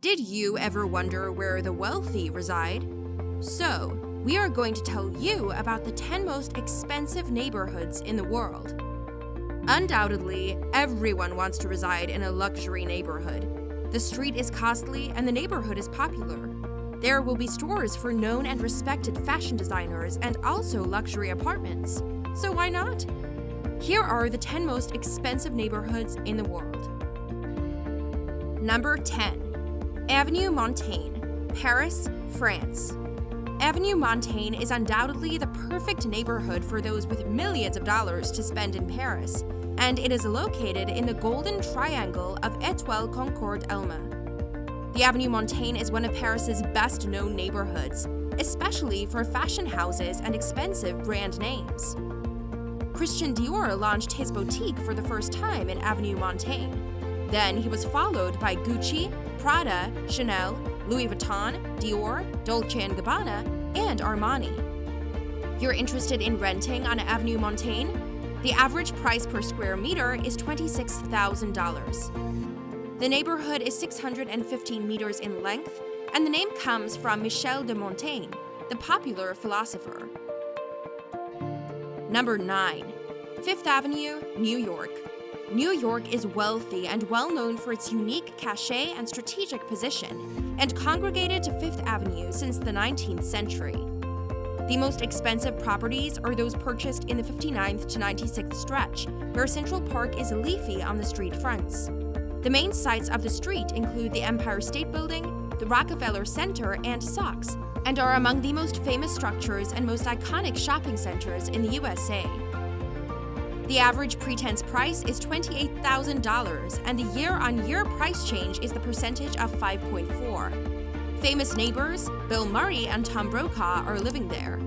Did you ever wonder where the wealthy reside? So, we are going to tell you about the 10 most expensive neighborhoods in the world. Undoubtedly, everyone wants to reside in a luxury neighborhood. The street is costly and the neighborhood is popular. There will be stores for known and respected fashion designers and also luxury apartments. So why not? Here are the 10 most expensive neighborhoods in the world. Number 10. Avenue Montaigne, Paris, France. Avenue Montaigne is undoubtedly the perfect neighborhood for those with millions of dollars to spend in Paris, and it is located in the Golden Triangle of Étoile Concorde Elma. The Avenue Montaigne is one of Paris's best-known neighborhoods, especially for fashion houses and expensive brand names. Christian Dior launched his boutique for the first time in Avenue Montaigne. Then he was followed by Gucci, Prada, Chanel, Louis Vuitton, Dior, Dolce & Gabbana, and Armani. You're interested in renting on Avenue Montaigne? The average price per square meter is $26,000. The neighborhood is 615 meters in length, and the name comes from Michel de Montaigne, the popular philosopher. Number 9. Fifth Avenue, New York. New York is wealthy and well known for its unique cachet and strategic position, and congregated to Fifth Avenue since the 19th century. The most expensive properties are those purchased in the 59th to 96th stretch, where Central Park is leafy on the street fronts. The main sites of the street include the Empire State Building, the Rockefeller Center, and Saks, and are among the most famous structures and most iconic shopping centers in the USA. The average pretense price is $28,000, and the year-on-year price change is the percentage of 5.4. Famous neighbors, Bill Murray and Tom Brokaw, are living there.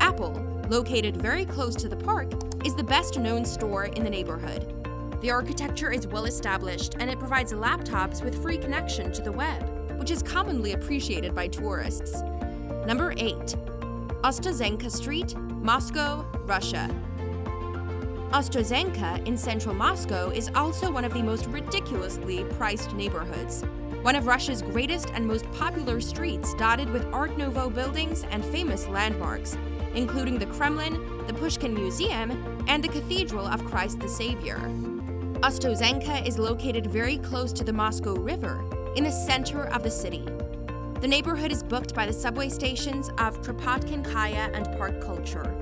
Apple, located very close to the park, is the best-known store in the neighborhood. The architecture is well established, and it provides laptops with free connection to the web, which is commonly appreciated by tourists. Number 8. OSTOZHENKA Street, Moscow, Russia. OSTOZHENKA in central Moscow is also one of the most ridiculously priced neighborhoods. One of Russia's greatest and most popular streets, dotted with Art Nouveau buildings and famous landmarks, including the Kremlin, the Pushkin Museum, and the Cathedral of Christ the Savior. OSTOZHENKA is located very close to the Moscow River, in the center of the city. The neighborhood is booked by the subway stations of Kropotkin-Kaya and Park Culture.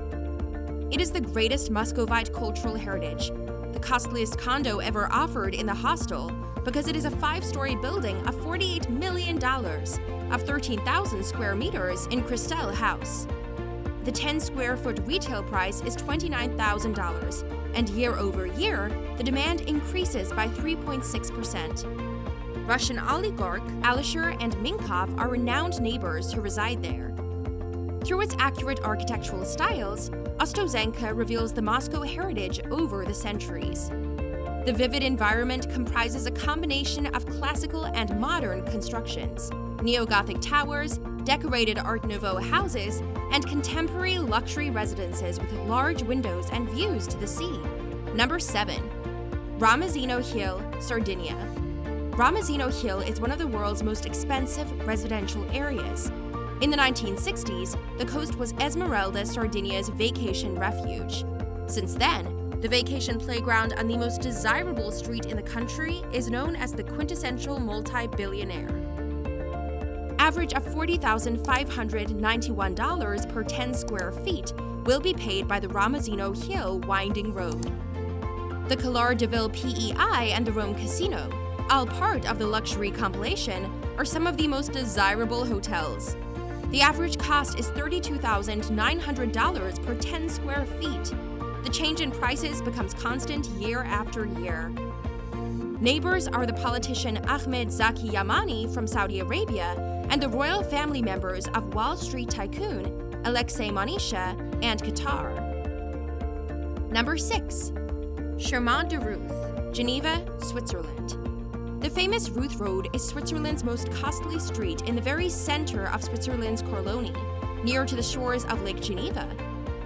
It is the greatest Muscovite cultural heritage, the costliest condo ever offered in the hostel, because it is a 5-story building of $48 million, of 13,000 square meters in Crystal House. The 10-square-foot retail price is $29,000, and year over year, the demand increases by 3.6%. Russian oligarch Alisher and Minkov are renowned neighbors who reside there. Through its accurate architectural styles, OSTOZHENKA reveals the Moscow heritage over the centuries. The vivid environment comprises a combination of classical and modern constructions, neo-Gothic towers, decorated Art Nouveau houses, and contemporary luxury residences with large windows and views to the sea. Number 7. ROMAZZINO Hill, Sardinia. ROMAZZINO Hill is one of the world's most expensive residential areas. In the 1960s, the coast was Esmeralda, Sardinia's vacation refuge. Since then, the vacation playground on the most desirable street in the country is known as the quintessential multi-billionaire. Average of $40,591 per 10 square feet will be paid by the ROMAZZINO Hill winding road. The Calar de Ville PEI and the Rome Casino, all part of the luxury compilation, are some of the most desirable hotels. The average cost is $32,900 per 10 square feet. The change in prices becomes constant year after year. Neighbors are the politician Ahmed Zaki Yamani from Saudi Arabia and the royal family members of Wall Street tycoon Alexei Manisha and Qatar. Number 6. Chemin de RUTH, Geneva, Switzerland. The famous RUTH Road is Switzerland's most costly street in the very center of Switzerland's Colony, near to the shores of Lake Geneva.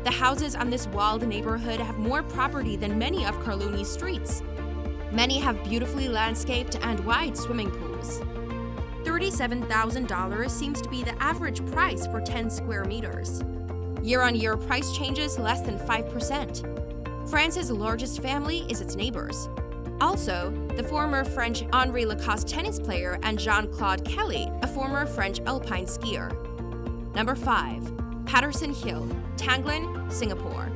The houses on this walled neighborhood have more property than many of Carloni's streets. Many have beautifully landscaped and wide swimming pools. The $37,000 seems to be the average price for 10 square meters. Year-on-year price changes less than 5%. France's largest family is its neighbors. Also, the former French Henri Lacoste tennis player and Jean-Claude Kelly, a former French alpine skier. Number 5. Patterson Hill, Tanglin, Singapore.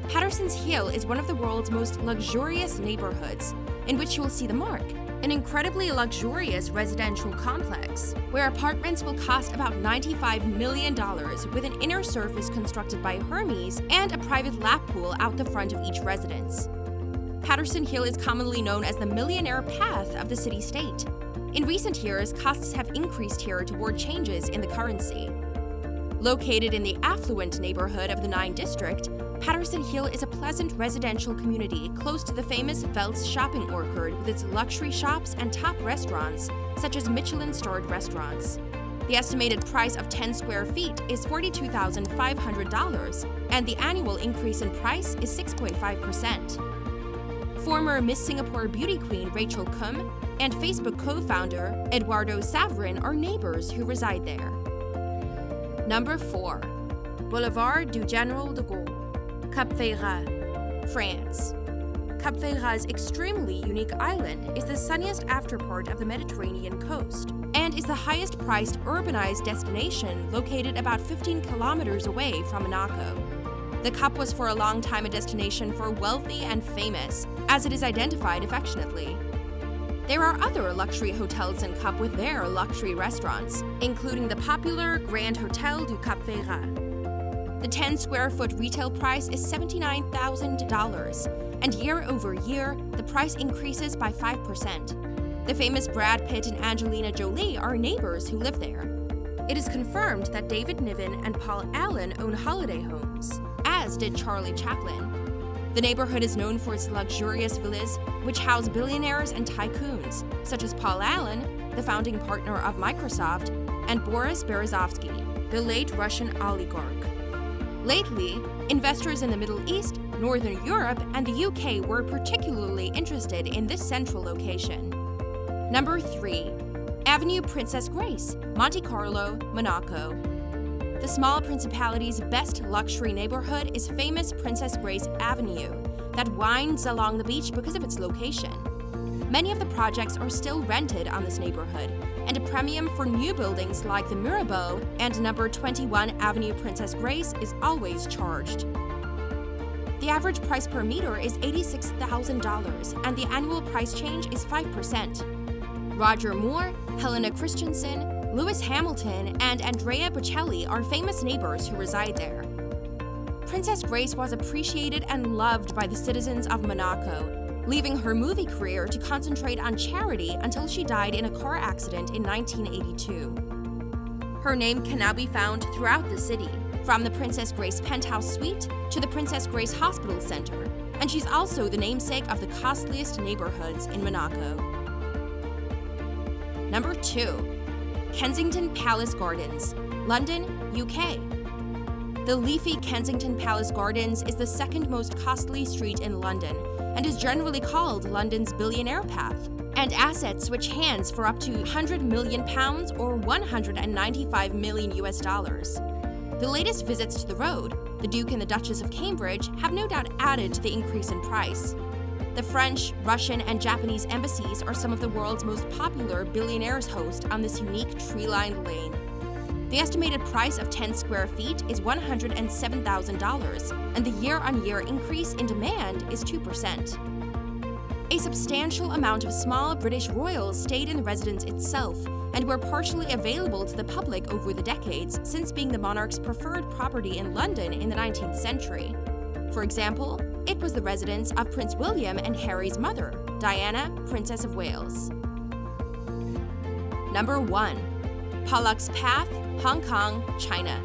Patterson's Hill is one of the world's most luxurious neighborhoods, in which you will see the Mark, an incredibly luxurious residential complex, where apartments will cost about $95 million with an inner surface constructed by Hermes and a private lap pool out the front of each residence. Patterson Hill is commonly known as the millionaire path of the city-state. In recent years, costs have increased here toward changes in the currency. Located in the affluent neighborhood of the 9 District, Patterson Hill is a pleasant residential community close to the famous Velt's shopping orchard with its luxury shops and top restaurants, such as Michelin-starred restaurants. The estimated price of 10 square feet is $42,500, and the annual increase in price is 6.5%. Former Miss Singapore beauty queen Rachel Kum and Facebook co-founder Eduardo Saverin are neighbors who reside there. Number 4. Boulevard du Général de Gaulle, Cap Ferrat, France. Cap Ferrat's extremely unique island is the sunniest afterpart of the Mediterranean coast and is the highest-priced urbanized destination located about 15 kilometers away from Monaco. The Cap was for a long time a destination for wealthy and famous, as it is identified affectionately. There are other luxury hotels in Cap with their luxury restaurants, including the popular Grand Hotel du Cap Ferrat. The 10 square foot retail price is $79,000, and year over year, the price increases by 5%. The famous Brad Pitt and Angelina Jolie are neighbors who live there. It is confirmed that David Niven and Paul Allen own holiday homes, as did Charlie Chaplin. The neighborhood is known for its luxurious villas, which house billionaires and tycoons, such as Paul Allen, the founding partner of Microsoft, and Boris Berezovsky, the late Russian oligarch. Lately, investors in the Middle East, Northern Europe, and the UK were particularly interested in this central location. Number 3. Avenue Princess Grace, Monte Carlo, Monaco. The small principality's best luxury neighborhood is famous Princess Grace Avenue, that winds along the beach because of its location. Many of the projects are still rented on this neighborhood, and a premium for new buildings like the Mirabeau and number 21 Avenue Princess Grace is always charged. The average price per meter is $86,000, and the annual price change is 5%. Roger Moore, Helena Christensen, Lewis Hamilton, and Andrea Bocelli are famous neighbors who reside there. Princess Grace was appreciated and loved by the citizens of Monaco, leaving her movie career to concentrate on charity until she died in a car accident in 1982. Her name can now be found throughout the city, from the Princess Grace Penthouse Suite to the Princess Grace Hospital Center, and she's also the namesake of the costliest neighborhoods in Monaco. Number 2. Kensington Palace Gardens, London, UK. The leafy Kensington Palace Gardens is the second most costly street in London and is generally called London's billionaire path, and assets switch hands for up to £100 million or $195 million. The latest visits to the road, the Duke and the Duchess of Cambridge, have no doubt added to the increase in price. The French, Russian, and Japanese embassies are some of the world's most popular billionaires host on this unique tree-lined lane. The estimated price of 10 square feet is $107,000, and the year-on-year increase in demand is 2%. A substantial amount of small British royals stayed in the residence itself and were partially available to the public over the decades since being the monarch's preferred property in London in the 19th century. For example, it was the residence of Prince William and Harry's mother, Diana, Princess of Wales. Number 1. POLLOCK'S Path, Hong Kong, China.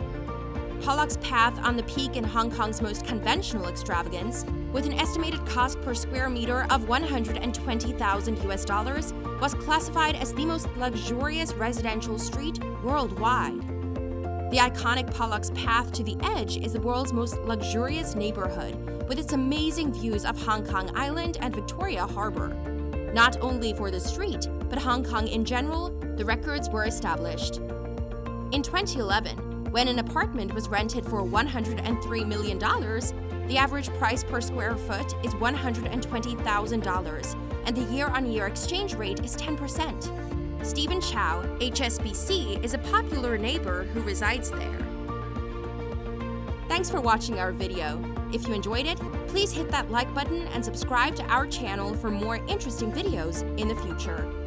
POLLOCK'S Path on the peak in Hong Kong's most conventional extravagance, with an estimated cost per square meter of $120,000, was classified as the most luxurious residential street worldwide. The iconic POLLOCK'S Path to the Edge is the world's most luxurious neighborhood, with its amazing views of Hong Kong Island and Victoria Harbor. Not only for the street, but Hong Kong in general, the records were established. In 2011, when an apartment was rented for $103 million, the average price per square foot is $120,000, and the year-on-year exchange rate is 10%. Stephen Chow, HSBC, is a popular neighbor who resides there. Thanks for watching our video. If you enjoyed it, please hit that like button and subscribe to our channel for more interesting videos in the future.